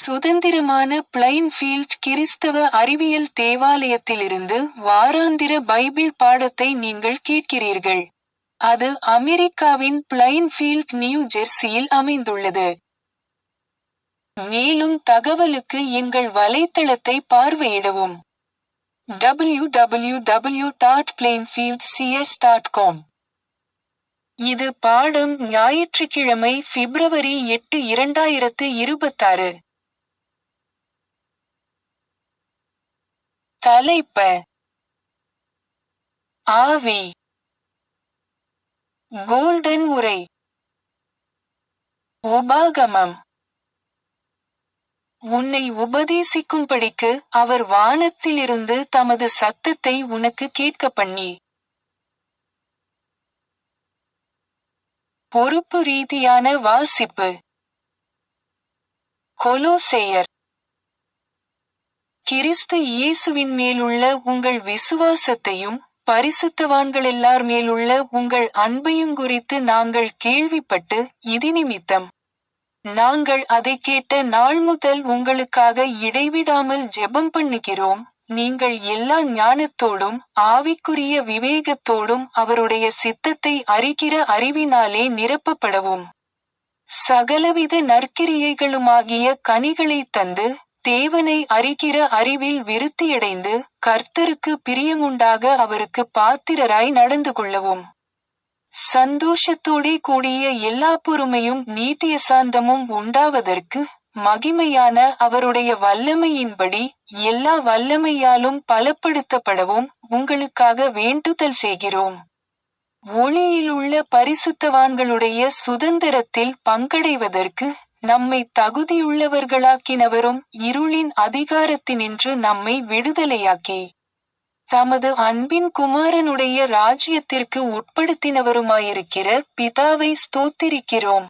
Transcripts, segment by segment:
சுதந்திரமான பிளைன்ஃபீல்ட் கிறிஸ்தவ அறிவியல் தேவாலயத்திலிருந்து வாராந்திர பைபிள் பாடத்தை நீங்கள் கேட்கிறீர்கள். அது அமெரிக்காவின் பிளைன்ஃபீல்ட், நியூ ஜெர்சியில் அமைந்துள்ளது. மேலும் தகவலுக்கு எங்கள் வலைத்தளத்தை பார்வையிடவும். www.plainfieldcs.com. இது பாடம் ஞாயிற்றுக்கிழமை பிப்ரவரி 8, 2026. தலைப்ப ஆவி. கோல்டன் உரை. உபாகமம். உன்னை உபதேசிக்கும்படிக்கு அவர் வானத்திலிருந்து தமது சத்தத்தை உனக்கு கேட்கப் பண்ணி. பொறுப்பு ரீதியான வாசிப்பு. கொலோசேயர். கிறிஸ்து இயேசுவின் மேலுள்ள உங்கள் விசுவாசத்தையும் பரிசுத்தவான்களெல்லார் மேலுள்ள உங்கள் அன்பையும் குறித்து நாங்கள் கேள்விப்பட்டு இதினிமித்தம் நாங்கள் அதை கேட்ட நாள் முதல் உங்களுக்காக இடைவிடாமல் ஜெபம் பண்ணுகிறோம். நீங்கள் எல்லா ஞானத்தோடும் ஆவிக்குரிய விவேகத்தோடும் அவருடைய சித்தத்தை அறிகிற அறிவினாலே நிரப்பப்படவும், சகலவித நற்கிரியைகளுமாகிய கனிகளை தந்து தேவனை அறிகிற அறிவில் விருத்தியடைந்து கர்த்தருக்கு பிரியமுண்டாக அவருக்கு பாத்திரராய் நடந்து கொள்ளவும், சந்தோஷத்தோடே கூடிய எல்லா பொறுமையும் நீட்டிய சாந்தமும் உண்டாவதற்கு மகிமையான அவருடைய வல்லமையின்படி எல்லா வல்லமையாலும் பலப்படுத்தப்படவும் உங்களுக்காக வேண்டுதல் செய்கிறோம். ஒளியிலுள்ள பரிசுத்தவான்களுடைய சுதந்திரத்தில் பங்கடைவதற்கு நம்மை தகுதியுள்ளவர்களாக்கினவரும் இருளின் அதிகாரத்தினின்று நம்மை விடுதலையாக்கி தமது அன்பின் குமாரனுடைய ராஜ்யத்திற்கு உட்படுத்தினவருமாயிருக்கிற பிதாவை ஸ்தோத்திரிக்கிறோம்.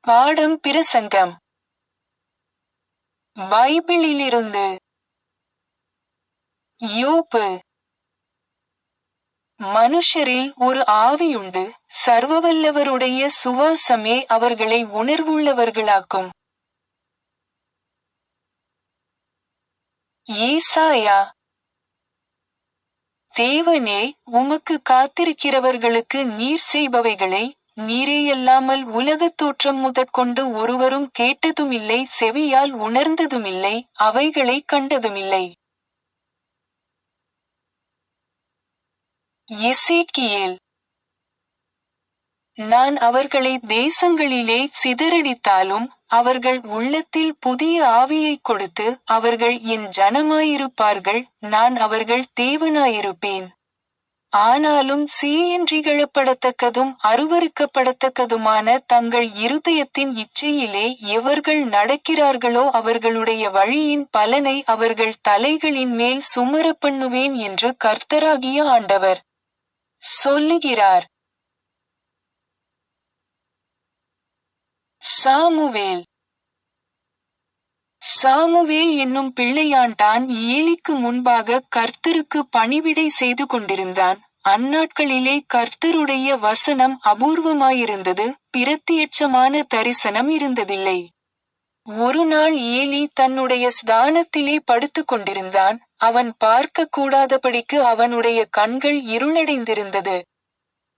பாடம் பிரசங்கம். பைபிளிலிருந்து. யோபு. மனுஷரில் ஒரு ஆவியுண்டு, சர்வவல்லவருடைய சுவாசமே அவர்களை உணர்வுள்ளவர்களாக்கும். ஏசாயா. தேவனே, உமக்கு காத்திருக்கிறவர்களுக்கு நீர் செய்பவைகளை நீரேயல்லாமல் உலகத் தோற்றம் முதற்கொண்டு ஒருவரும் கேட்டதுமில்லை, செவியால் உணர்ந்ததுமில்லை, அவைகளை கண்டதுமில்லை. எசேக்கியேல். நான் அவர்களை தேசங்களிலே சிதறடித்தாலும் அவர்கள் உள்ளத்தில் புதிய ஆவியைக் கொடுத்து அவர்கள் என் ஜனமாயிருப்பார்கள், நான் அவர்கள் தேவனாயிருப்பேன். ஆனாலும் சீயின்றிகழப்படத்தக்கதும் அருவருக்கப்படத்தக்கதுமான தங்கள் இருதயத்தின் இச்சையிலே எவர்கள் நடக்கிறார்களோ அவர்களுடைய வழியின் பலனை அவர்கள் தலைகளின் மேல் சுமரப் பண்ணுவேன் என்று கர்த்தராகிய ஆண்டவர் சொல்லுகிறார். சாமுவேல். சாமுவேல் என்னும் பிள்ளையாண்டான் ஏலிக்கு முன்பாக கர்த்தருக்கு பணிவிடை செய்து கொண்டிருந்தான். அந்நாட்களிலே கர்த்தருடைய வசனம் அபூர்வமாயிருந்தது, பிரத்தியட்சமான தரிசனம் இருந்ததில்லை. ஒரு நாள் ஏலி தன்னுடைய ஸ்தானத்திலே படுத்துக் கொண்டிருந்தான். அவன் பார்க்க கூடாதபடிக்கு அவனுடைய கண்கள் இருளடைந்திருந்தது.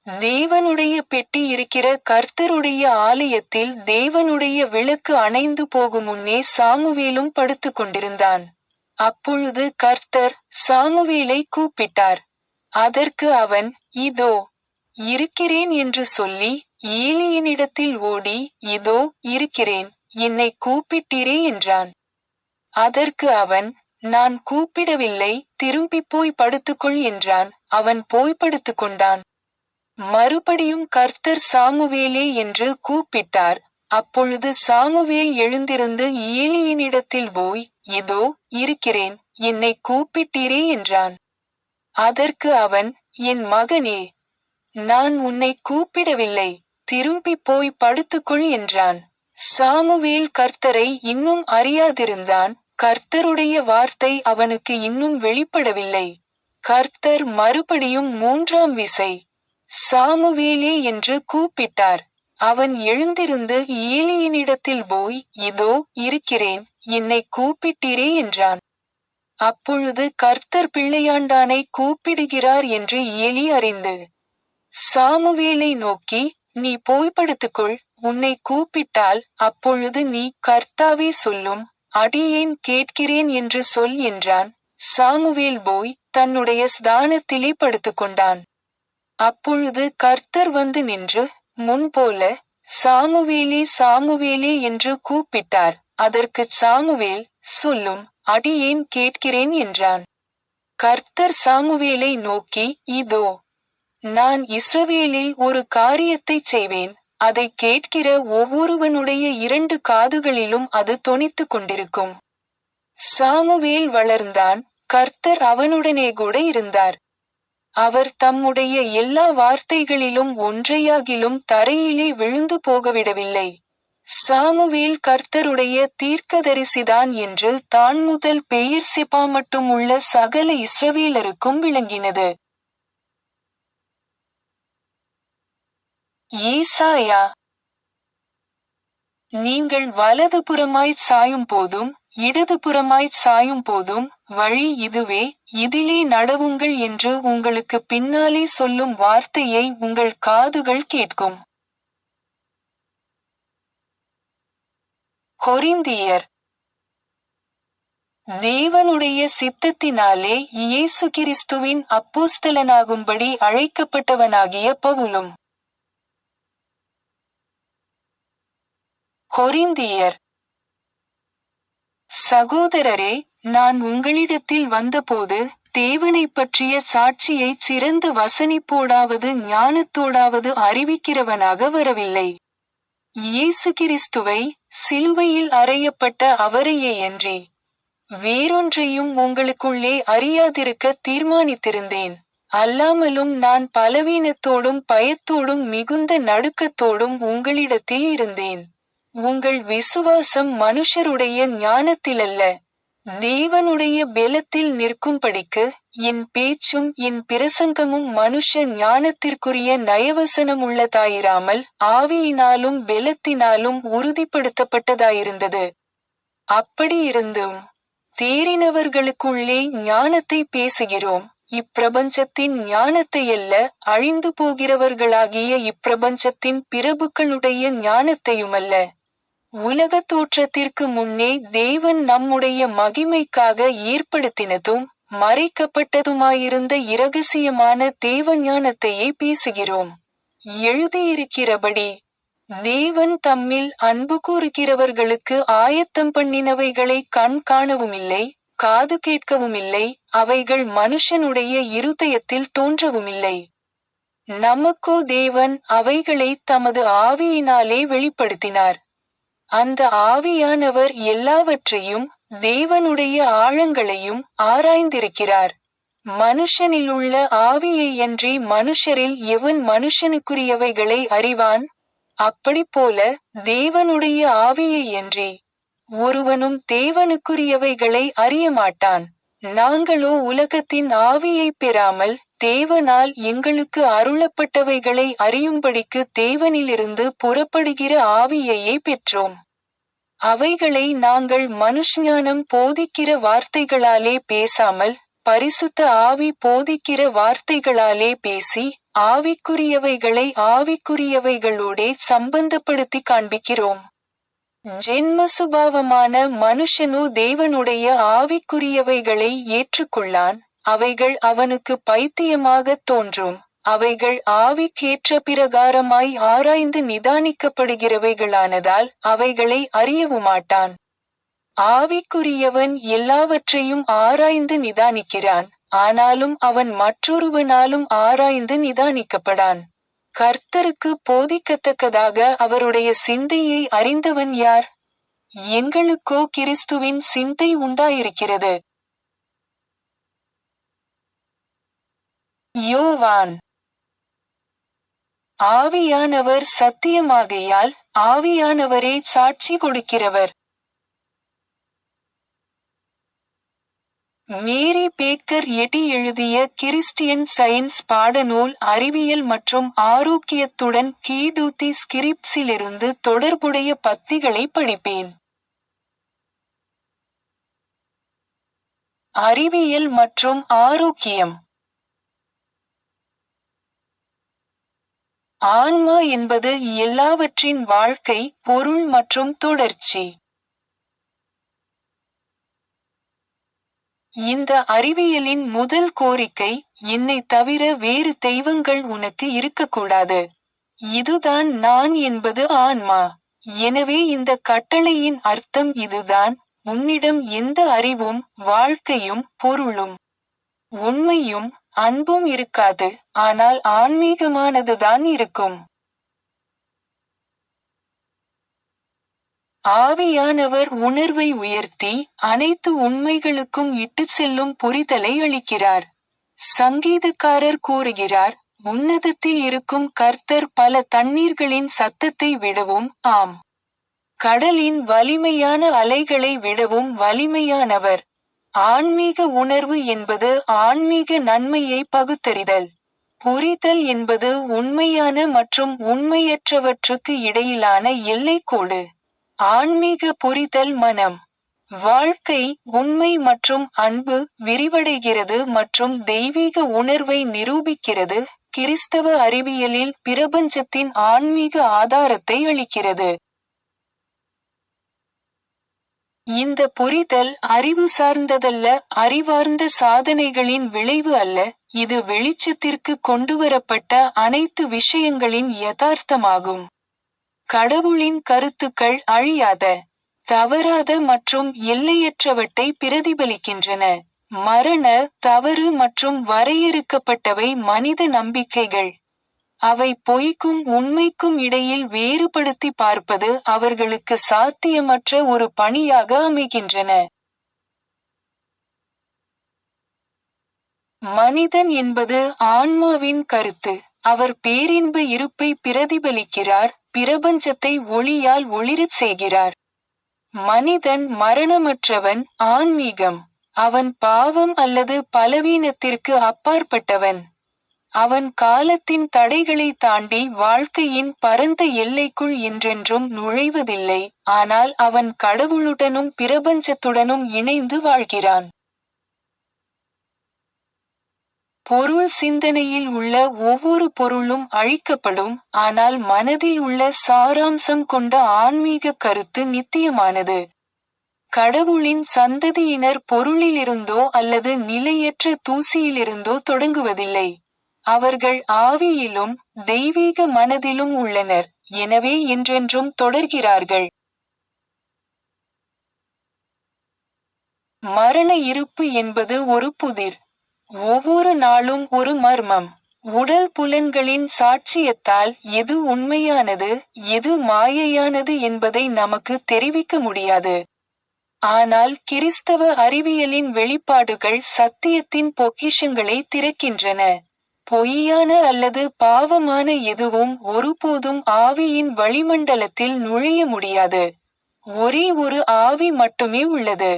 தேவனுடைய பெட்டி இருக்கிற கர்த்தருடைய ஆலயத்தில் தேவனுடைய விளக்கு அணைந்து போகும் முன்னே சாமுவேலும் படுத்துக் கொண்டிருந்தான். அப்பொழுது கர்த்தர் சாமுவேலை கூப்பிட்டார். அதற்கு அவன், இதோ இருக்கிறேன் என்று சொல்லி ஏலியினிடத்தில் ஓடி, இதோ இருக்கிறேன், என்னை கூப்பிட்டீரே என்றான். அதற்கு அவன், நான் கூப்பிடவில்லை, திரும்பிப் போய் படுத்துக்கொள் என்றான். அவன் போய் படுத்துக்கொண்டான். மறுபடியும் கர்த்தர் சாமுவேலே என்று கூப்பிட்டார். அப்பொழுது சாமுவேல் எழுந்திருந்து ஏலியினிடத்தில் போய், இதோ இருக்கிறேன், என்னை கூப்பிட்டீரே என்றான். அதற்கு அவன், என் மகனே, நான் உன்னை கூப்பிடவில்லை, திரும்பிப் போய் படுத்துக்கொள் என்றான். சாமுவேல் கர்த்தரை இன்னும் அறியாதிருந்தான். கர்த்தருடைய வார்த்தை அவனுக்கு இன்னும் வெளிப்படவில்லை. கர்த்தர் மறுபடியும் 3ஆம் விசை சாமுவேலே என்று கூப்பிட்டார். அவன் எழுந்திருந்து ஏலியினிடத்தில் போய், இதோ இருக்கிறேன், என்னை கூப்பிட்டீரே என்றான். அப்பொழுது கர்த்தர் பிள்ளையாண்டானை கூப்பிடுகிறார் என்று ஏலி அறிந்து சாமுவேலை நோக்கி, நீ போய் படுத்துக்கொள், உன்னை கூப்பிட்டால் அப்பொழுது நீ, கர்த்தாவே சொல்லும், அடியேன் கேட்கிறேன் என்று சொல் என்றான். சாமுவேல் போய் தன்னுடைய ஸ்தானத்திலே படுத்துக்கொண்டான். அப்பொழுது கர்த்தர் வந்து நின்று, முன்போல, சாமுவேலே சாமுவேலே என்று கூப்பிட்டார். அதற்குச் சாமுவேல், சொல்லும், அடியேன் கேட்கிறேன் என்றான். கர்த்தர் சாமுவேலை நோக்கி, இதோ, நான் இஸ்ரவேலில் ஒரு காரியத்தைச் செய்வேன், அதை கேட்கிற ஒவ்வொருவனுடைய 2 காதுகளிலும் அது தொனித்துக் கொண்டிருக்கும். சாமுவேல் வளர்ந்தான், கர்த்தர் அவனுடனே கூட இருந்தார். அவர் தம்முடைய எல்லா வார்த்தைகளிலும் ஒன்றையாகிலும் தரையிலே விழுந்து போகவிடவில்லை. சாமுவேல் கர்த்தருடைய தீர்க்கதரிசிதான் என்று தான் முதல் பெயர்செபா மட்டும் உள்ள சகல இஸ்ரவேலருக்கும் விளங்கினது. ஏசாயா. நீங்கள் வலதுபுறமாய்ச் சாயும் போதும் இடதுபுறமாய்ச் சாயும் போதும் வழி இதுவே, இதிலே நடவுங்கள் என்று உங்களுக்கு பின்னாலே சொல்லும் வார்த்தையை உங்கள் காதுகள் கேட்கும். கொரிந்தியர். தேவனுடைய சித்தத்தினாலே இயேசு கிறிஸ்துவின் அப்போஸ்தலனாகும்படி அழைக்கப்பட்டவனாகிய பவுலும். கொரிந்தியர். சகோதரரே, நான் உங்களிடத்தில் வந்தபோது தேவனைப் பற்றிய சாட்சியைச் சிறந்த வசனிப்போடாவது ஞானத்தோடாவது அறிவிக்கிறவனாக வரவில்லை. இயேசு கிறிஸ்துவை, சிலுவையில் அறையப்பட்ட அவரையேயன்றி வேறொன்றையும் உங்களுக்குள்ளே அறியாதிருக்க தீர்மானித்திருந்தேன். அல்லாமலும் நான் பலவீனத்தோடும் பயத்தோடும் மிகுந்த நடுக்கத்தோடும் உங்களிடத்தில் இருந்தேன். உங்கள் விசுவாசம் மனுஷருடைய ஞானத்திலல்ல, தேவனுடைய பெலத்தில் நிற்கும்படிக்கு என் பேச்சும் என் பிரசங்கமும் மனுஷ ஞானத்திற்குரிய நயவசனமுள்ளதாயிராமல் ஆவியினாலும் பெலத்தினாலும் உறுதிப்படுத்தப்பட்டதாயிருந்தது. அப்படியிருந்தும் தேறினவர்களுக்குள்ளே ஞானத்தை பேசுகிறோம், இப்பிரபஞ்சத்தின் ஞானத்தையல்ல, அழிந்து போகிறவர்களாகிய இப்பிரபஞ்சத்தின் பிரபுக்களுடைய ஞானத்தையுமல்ல. உலகத் தோற்றத்திற்கு முன்னே தேவன் நம்முடைய மகிமைக்காக ஏற்படுத்தினதும் மறைக்கப்பட்டதுமாயிருந்த இரகசியமான தேவ ஞானத்தையே பேசுகிறோம். எழுதியிருக்கிறபடி, தேவன் தம்மில் அன்பு கூறுகிறவர்களுக்கு ஆயத்தம் பண்ணினவைகளை கண் காணவுமில்லை, காது கேட்கவுமில்லை, அவைகள் மனுஷனுடைய இருதயத்தில் தோன்றவுமில்லை. நமக்கோ தேவன் அவைகளை தமது ஆவியினாலே வெளிப்படுத்தினார். அந்த ஆவியானவர் எல்லாவற்றையும், தேவனுடைய ஆழங்களையும் ஆராய்ந்திருக்கிறார். மனுஷனிலுள்ள ஆவியையன்றி மனுஷரில் எவன் மனுஷனுக்குரியவைகளை அறிவான்? அப்படிப்போல தேவனுடைய ஆவியையன்றி ஒருவனும் தேவனுக்குரியவைகளை அறியமாட்டான். நாங்களோ உலகத்தின் ஆவியைப் பெறாமல் தேவனால் எங்களுக்கு அருளப்பட்டவைகளை அறியும்படிக்கு தேவனிலிருந்து புறப்படுகிற ஆவியையே பெற்றோம். அவைகளை நாங்கள் மனுஷ்ஞானம் போதிக்கிற வார்த்தைகளாலே பேசாமல், பரிசுத்த ஆவி போதிக்கிற வார்த்தைகளாலே பேசி, ஆவிக்குரியவைகளை ஆவிக்குரியவைகளோடே சம்பந்தப்படுத்தி காண்பிக்கிறோம். ஜென்ம சுபாவமான மனுஷனோ தேவனுடைய ஆவிக்குரியவைகளை ஏற்றுக்கொள்ளான். அவைகள் அவனுக்கு பைத்தியமாகத் தோன்றும். அவைகள் ஆவிக்கேற்ற பிரகாரமாய் ஆராய்ந்து நிதானிக்கப்படுகிறவைகளானதால் அவைகளை அறியவுமாட்டான். ஆவிக்குரியவன் எல்லாவற்றையும் ஆராய்ந்து நிதானிக்கிறான், ஆனாலும் அவன் மற்றொருவனாலும் ஆராய்ந்து நிதானிக்கப்படான். கர்த்தருக்கு போதிக்கத்தக்கதாக அவருடைய சிந்தையை அறிந்தவன் யார்? எங்களுக்கோ கிறிஸ்துவின் சிந்தை உண்டாயிருக்கிறது. யோவான். ஆவியானவர் சத்தியமாகையால் ஆவியானவரே சாட்சி கொடுக்கிறவர். மேரி பேக்கர் எட்டி எழுதிய கிறிஸ்டியன் சயின்ஸ் பாடநூல் அறிவியல் மற்றும் ஆரோக்கியத்துடன் கீடூத்தி ஸ்கிரிப்ட்ஸிலிருந்து தொடர்புடைய பத்திகளை படிப்பேன். அறிவியல் மற்றும் ஆரோக்கியம். ஆன்மா என்பது எல்லாவற்றின் வாழ்க்கை, பொருள் மற்றும் தொடர்ச்சி. இந்த அறிவியலின் முதல் கோரிக்கை, என்னை தவிர வேறு தெய்வங்கள் உனக்கு இருக்கக்கூடாது. இதுதான் நான் என்பது ஆன்மா. எனவே இந்த கட்டளையின் அர்த்தம் இதுதான், உன்னிடம் எந்த அறிவும், வாழ்க்கையும், பொருளும், உண்மையும், அன்பும் இருக்காது, ஆனால் ஆன்மீகமானதுதான் இருக்கும். ஆவியானவர் உணர்வை உயர்த்தி, அனைத்து உண்மைகளுக்கும் இட்டுச் செல்லும் புரிதலை அளிக்கிறார். சங்கீதக்காரர் கூறுகிறார், உன்னதத்தில் இருக்கும் கர்த்தர் பல தண்ணீர்களின் சத்தத்தை விடவும், ஆம், கடலின் வலிமையான அலைகளை விடவும் வலிமையானவர். ஆன்மீக உணர்வு என்பது ஆன்மீக நன்மையை பகுத்தறிதல். புரிதல் என்பது உண்மையான மற்றும் உண்மையற்றவற்றுக்கு இடையிலான எல்லைக்கோடு. ஆன்மீக புரிதல் மனம், வாழ்க்கை, உண்மை மற்றும் அன்பு விரிவடைகிறது மற்றும் தெய்வீக உணர்வை நிரூபிக்கிறது. கிறிஸ்தவ அறிவியலில் பிரபஞ்சத்தின் ஆன்மீக ஆதாரத்தை அளிக்கிறது. இந்த புரிதல் அறிவு சார்ந்ததல்ல, அறிவார்ந்த சாதனைகளின் விளைவு அல்ல, இது வெளிச்சத்திற்கு கொண்டுவரப்பட்ட அனைத்து விஷயங்களின் யதார்த்தமாகும். கடவுளின் கருத்துக்கள் அழியாத, தவறாத மற்றும் எல்லையற்றவற்றை பிரதிபலிக்கின்றன. மரண, தவறு மற்றும் வரையறுக்கப்பட்டவை மனித நம்பிக்கைகள். அவை பொய்க்கும் உண்மைக்கும் இடையில் வேறுபடுத்தி பார்ப்பது அவர்களுக்கு சாத்தியமற்ற ஒரு பணியாக அமைகின்றன. மனிதன் என்பது ஆன்மாவின் கருத்து. அவர் பேரின்ப இருப்பை பிரதிபலிக்கிறார், பிரபஞ்சத்தை ஒளியால் ஒளிரச் செய்கிறார். மனிதன் மரணமற்றவன், ஆன்மீகம். அவன் பாவம் அல்லது பலவீனத்திற்கு அப்பாற்பட்டவன். அவன் காலத்தின் தடைகளை தாண்டி வாழ்க்கையின் பரந்த எல்லைக்குள் என்றென்றும் நுழைவதில்லை, ஆனால் அவன் கடவுளுடனும் பிரபஞ்சத்துடனும் இணைந்து வாழ்கிறான். பொருள் சிந்தனையில் உள்ள ஒவ்வொரு பொருளும் அழிக்கப்படும், ஆனால் மனதில் உள்ள சாராம்சம் கொண்ட ஆன்மீக கருத்து நித்தியமானது. கடவுளின் சந்ததியினர் பொருளிலிருந்தோ அல்லது நிலையற்ற தூசியிலிருந்தோ தொடங்குவதில்லை. அவர்கள் ஆவியிலும் தெய்வீக மனதிலும் உள்ளனர், எனவே என்றென்றும் தொடர்கிறார்கள். மரண இருப்பு என்பது ஒரு புதிர். ஒவ்வொரு நாளும் ஒரு மர்மம். உடல் புலன்களின் சாட்சியத்தால் எது உண்மையானது, எது மாயையானது என்பதை நமக்கு தெரிவிக்க முடியாது. ஆனால் கிறிஸ்தவ அறிவியலின் வெளிப்பாடுகள் சத்தியத்தின் பொக்கிஷங்களை திறக்கின்றன. பொய்யான அல்லது பாவமான எதுவும் ஒருபோதும் ஆவியின் வளிமண்டலத்தில் நுழைய முடியாது. ஒரே ஒரு ஆவி மட்டுமே உள்ளது.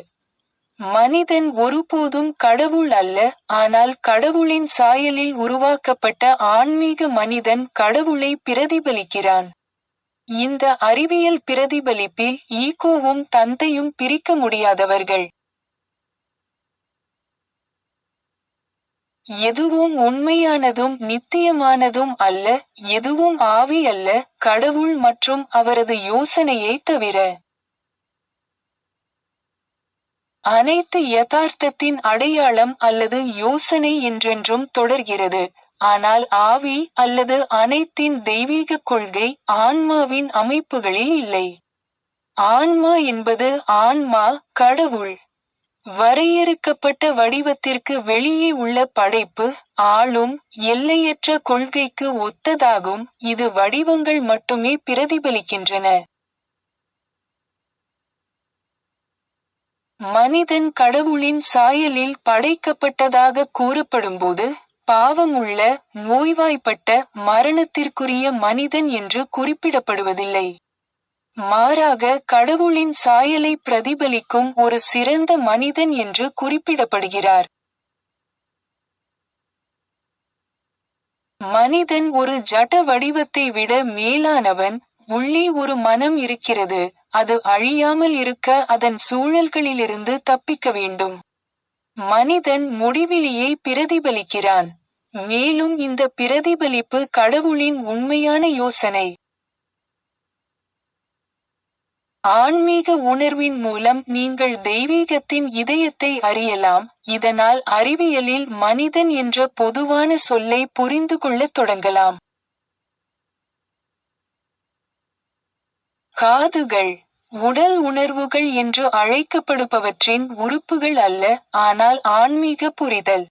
மனிதன் ஒருபோதும் கடவுள் அல்ல, ஆனால் கடவுளின் சாயலில் உருவாக்கப்பட்ட ஆன்மீக மனிதன் கடவுளை பிரதிபலிக்கிறான். இந்த அறிவியல் பிரதிபலிப்பில் ஈகோவும் தந்தையும் பிரிக்க முடியாதவர்கள். எதுவும் உண்மையானதும் நித்தியமானதும் அல்ல, எதுவும் ஆவி அல்ல, கடவுள் மற்றும் அவரது யோசனையை தவிர. அனைத்து யதார்த்தத்தின் அடையாளம் அல்லது யோசனை என்றென்றும் தொடர்கிறது, ஆனால் ஆவி அல்லது அனைத்தின் தெய்வீக கொள்கை ஆன்மாவின் அமைப்புகளில் இல்லை. ஆன்மா என்பது ஆன்மா, கடவுள். வரையறுக்கப்பட்ட வடிவத்திற்கு வெளியே உள்ள படைப்பு, ஆளும், எல்லையற்ற கொள்கைக்கு ஒத்ததாகும், இது வடிவங்கள் மட்டுமே பிரதிபலிக்கின்றன. மனிதன் கடவுளின் சாயலில் படைக்கப்பட்டதாக கூறப்படும்போது, பாவமுள்ள, நோய்வாய்ப்பட்ட, மரணத்திற்குரிய மனிதன் என்று குறிப்பிடப்படுவதில்லை. மாறாக கடவுளின் சாயலை பிரதிபலிக்கும் ஒரு சிறந்த மனிதன் என்று குறிப்பிடப்படுகிறார். மனிதன் ஒரு ஜட வடிவத்தை விட மேலானவன். உள்ளே ஒரு மனம் இருக்கிறது, அது அழியாமல் இருக்க அதன் சூழல்களிலிருந்து தப்பிக்க வேண்டும். மனிதன் முடிவிலியை பிரதிபலிக்கிறான். மேலும் இந்த பிரதிபலிப்பு கடவுளின் உண்மையான யோசனை. ஆன்மீக உணர்வின் மூலம் நீங்கள் தெய்வீகத்தின் இதயத்தை அறியலாம். இதனால் அறிவியலில் மனிதன் என்ற பொதுவான சொல்லை புரிந்து கொள்ளத் தொடங்கலாம். காதுகள் உடல் உணர்வுகள் என்று அழைக்கப்படுபவற்றின் உறுப்புகள் அல்ல, ஆனால் ஆன்மீக புரிதல்.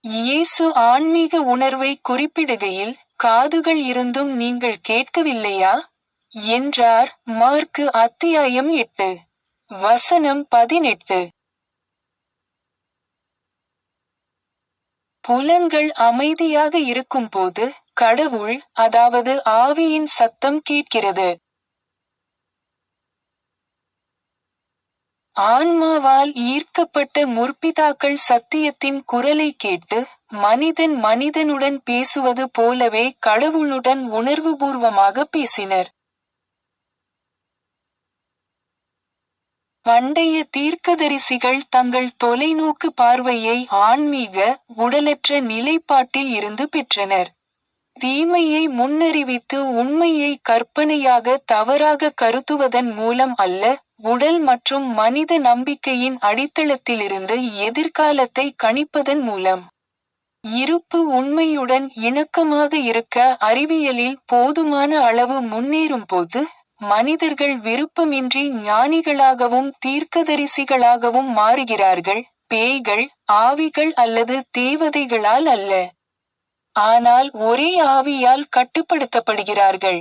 இயேசு ஆன்மீக உணர்வை குறிப்பிடுகையில், காதுகள் இருந்தும் நீங்கள் கேட்கவில்லையா என்றார். மார்க்கு அத்தியாயம் 8 வசனம் 18. புலன்கள் அமைதியாக இருக்கும்போது கடவுள், அதாவது ஆவியின் சத்தம் கேட்கிறது. ஆன்மாவால் ஈர்க்கப்பட்ட முற்பிதாக்கள் சத்தியத்தின் குரலை கேட்டு, மனிதன் மனிதனுடன் பேசுவது போலவே கடவுளுடன் உணர்வுபூர்வமாக பேசினர். பண்டைய தீர்க்கதரிசிகள் தங்கள் தொலைநோக்கு பார்வையை ஆன்மீக, உடலற்ற நிலைப்பாட்டில் இருந்து பெற்றனர். தீமையை முன்னறிவித்து உண்மையை கற்பனையாக தவறாக கருதுவதன் மூலம் அல்ல, உடல் மற்றும் மனித நம்பிக்கையின் அடித்தளத்திலிருந்து எதிர்காலத்தை கணிப்பதன் மூலம். இருப்பு உண்மையுடன் இணக்கமாக இருக்க அறிவியலில் போதுமான அளவு முன்னேறும்போது, மனிதர்கள் விருப்பமின்றி ஞானிகளாகவும் தீர்க்கதரிசிகளாகவும் மாறுகிறார்கள், பேய்கள், ஆவிகள் அல்லது தேவதைகளால் அல்ல. ஆனால் ஒரே ஆவியால் கட்டுப்படுத்தப்படுகிறார்கள்.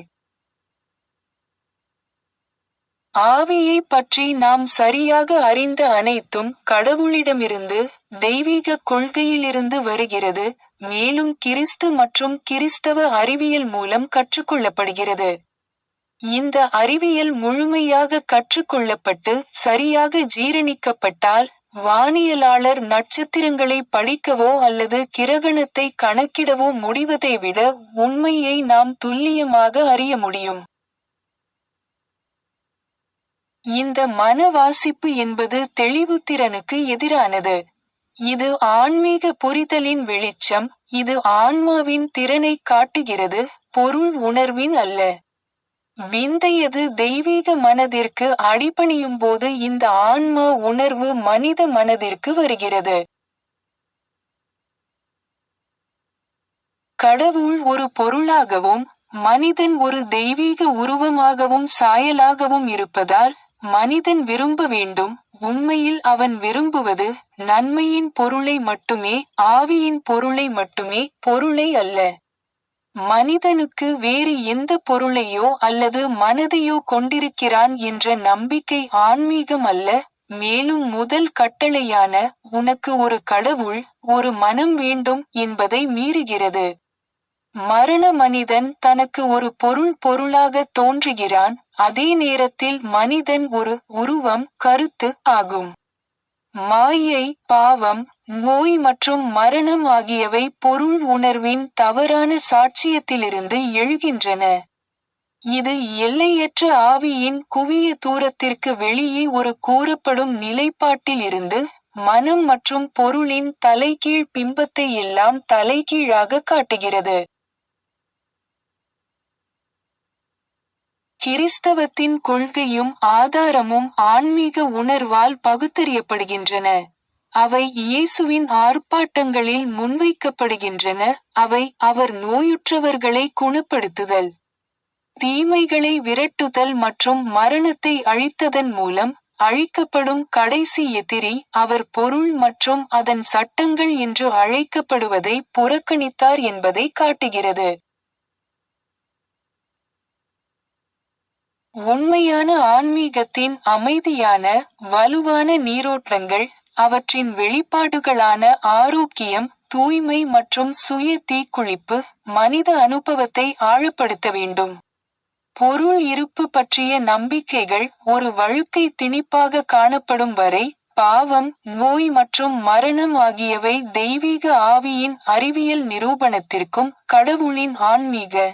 ஆவியை பற்றி நாம் சரியாக அறிந்த அனைத்தும் கடவுளிடமிருந்து, தெய்வீக கொள்கையிலிருந்து வருகிறது, மேலும் கிறிஸ்து மற்றும் கிறிஸ்தவ அறிவியல் மூலம் கற்றுக்கொள்ளப்படுகிறது. இந்த அறிவியல் முழுமையாக கற்றுக்கொள்ளப்பட்டு சரியாக ஜீரணிக்கப்பட்டால், வானியலாளர் நட்சத்திரங்களை படிக்கவோ அல்லது கிரகணத்தை கணக்கிடவோ முடிவதை விட உண்மையை நாம் துல்லியமாக அறிய முடியும். இந்த மன வாசிப்பு என்பது தெளிவுத்திறனுக்கு எதிரானது. இது ஆன்மீக புரிதலின் வெளிச்சம், இது ஆன்மாவின் திறனை காட்டுகிறது, பொருள் உணர்வின் அல்ல. விந்தையது தெய்வீக மனதிற்கு அடிபணியும்போது இந்த ஆன்மா உணர்வு மனித மனதிற்கு வருகிறது. கடவுள் ஒரு பொருளாகவும், மனிதன் ஒரு தெய்வீக உருவமாகவும் சாயலாகவும் இருப்பதால், மனிதன் விரும்ப வேண்டும். உண்மையில் அவன் விரும்புவது நன்மையின் பொருளை மட்டுமே, ஆவியின் பொருளை மட்டுமே, பொருளை அல்ல. மனிதனுக்கு வேறு எந்த பொருளையோ அல்லது மனதையோ கொண்டிருக்கிறான் என்ற நம்பிக்கை ஆன்மீகம் அல்ல, மேலும் முதல் கட்டளையான உனக்கு ஒரு கடவுள், ஒரு மனம் வேண்டும் என்பதை மீறுகிறது. மரண மனிதன் தனக்கு ஒரு பொருளாக தோன்றுகிறான், அதே நேரத்தில் மனிதன் ஒரு உருவம், கருத்து ஆகும். மாயை, பாவம், நோய் மற்றும் மரணம் ஆகியவை பொருள் உணர்வின் தவறான சாட்சியத்திலிருந்து எழுகின்றன. இது எல்லையற்ற ஆவியின் குவிய தூரத்திற்கு வெளியே ஒரு கூறப்படும் நிலைப்பாட்டில் இருந்து, மனம் மற்றும் பொருளின் தலைகீழ் பிம்பத்தை எல்லாம் தலைகீழாக காட்டுகிறது. கிறிஸ்தவத்தின் கொள்கையும் ஆதாரமும் ஆன்மீக உணர்வால் பகுத்தறியப்படுகின்றன. அவை இயேசுவின் ஆர்ப்பாட்டங்களில் முன்வைக்கப்படுகின்றன, அவை அவர் நோயுற்றவர்களை குணப்படுத்துதல், தீமைகளை விரட்டுதல் மற்றும் மரணத்தை அழித்ததன் மூலம் அழிக்கப்படும் கடைசி எதிரி அவர் பொருள் மற்றும் அதன் சட்டங்கள் என்று அழைக்கப்படுவதை புறக்கணித்தார் என்பதை காட்டுகிறது. உண்மையான ஆன்மீகத்தின் அமைதியான, வலுவான நீரோட்டங்கள், அவற்றின் வெளிப்பாடுகளான ஆரோக்கியம், தூய்மை மற்றும் சுய தீக்குளிப்பு, மனித அனுபவத்தை ஆழப்படுத்த வேண்டும். பொருள் இருப்பு பற்றிய நம்பிக்கைகள் ஒரு வழுக்கை திணிப்பாக காணப்படும் வரை, பாவம், நோய் மற்றும் மரணம் ஆகியவை தெய்வீக ஆவியின் அறிவியல் நிரூபணத்திற்கும் கடவுளின் ஆன்மீக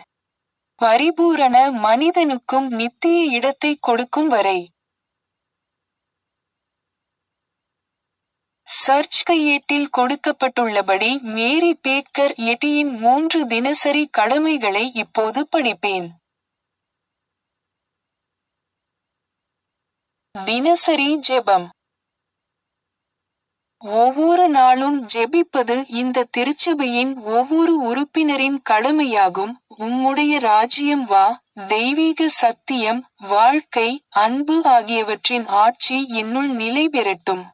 பரிபூரண மனிதனுக்கும் நித்திய இடத்தை கொடுக்கும் வரை. சர்ச் கையேட்டில் கொடுக்கப்பட்டுள்ளபடி மேரி பேக்கர் எட்டியின் 3 தினசரி கடமைகளை இப்போது படிப்பேன். தினசரி ஜெபம். ஒவ்வொரு நாளும் ஜெபிப்பது இந்த திருச்சபையின் ஒவ்வொரு உறுப்பினரின் கடமையாகும். உம்முடைய ராஜ்யம் வா, தெய்வீக சத்தியம், வாழ்க்கை, அன்பு ஆகியவற்றின் ஆட்சி என்னுள் நிலை பெறட்டும்.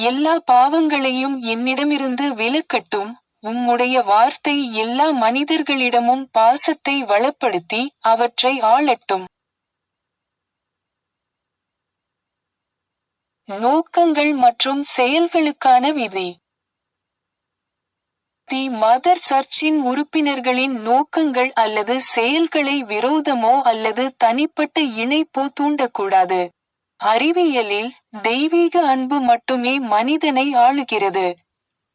எல்லா பாவங்களையும் என்னிடமிருந்து விலக்கட்டும். உம்முடைய வார்த்தை எல்லா மனிதர்களிடமும் பாசத்தை வளப்படுத்தி அவற்றை ஆளட்டும். நோக்கங்கள் மற்றும் செயல்களுக்கான விதி. தி மதர் சர்ச்சின் உறுப்பினர்களின் நோக்கங்கள் அல்லது செயல்களை விரோதமோ அல்லது தனிப்பட்ட இணைப்போ தூண்டக்கூடாது. அறிவியலில், தெய்வீக அன்பு மட்டுமே மனிதனை ஆளுகிறது.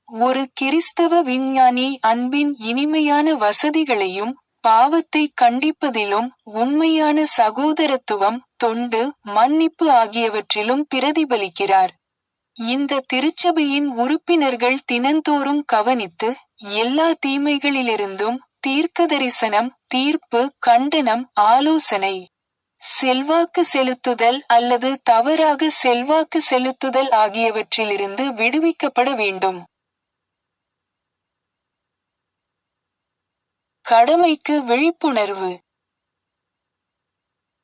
ஒரு கிறிஸ்தவ விஞ்ஞானி அன்பின் இனிமையான வசதிகளையும், பாவத்தை கண்டிப்பதிலும், உண்மையான சகோதரத்துவம், தொண்டு, மன்னிப்பு ஆகியவற்றிலும் பிரதிபலிக்கிறார். இந்த திருச்சபையின் உறுப்பினர்கள் தினந்தோறும் கவனித்து, எல்லா தீமைகளிலிருந்தும் தீர்க்கதரிசனம், தீர்ப்பு, கண்டனம், ஆலோசனை, செல்வாக்கு செலுத்துதல் அல்லது தவறாக செல்வாக்கு செலுத்துதல் ஆகியவற்றிலிருந்து விடுவிக்கப்பட வேண்டும். கடமைக்கு விழிப்புணர்வு.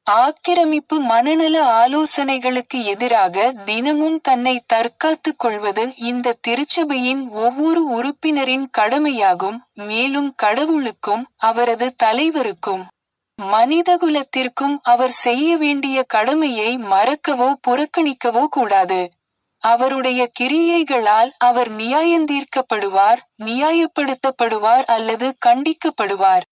ஆக்கிரமிப்பு மனநல ஆலோசனைகளுக்கு எதிராக தினமும் தன்னை தற்காத்துக் கொள்வது இந்த திருச்சபையின் ஒவ்வொரு உறுப்பினரின் கடமையாகும். மேலும் கடவுளுக்கும், அவரது தலைவருக்கும், மனிதகுலத்திற்கும் அவர் செய்ய வேண்டிய கடமையை மறக்கவோ புறக்கணிக்கவோ கூடாது. அவருடைய கிரியைகளால் அவர் நியாயந்தீர்க்கப்படுவார், நியாயப்படுத்தப்படுவார் அல்லது கண்டிக்கப்படுவார்.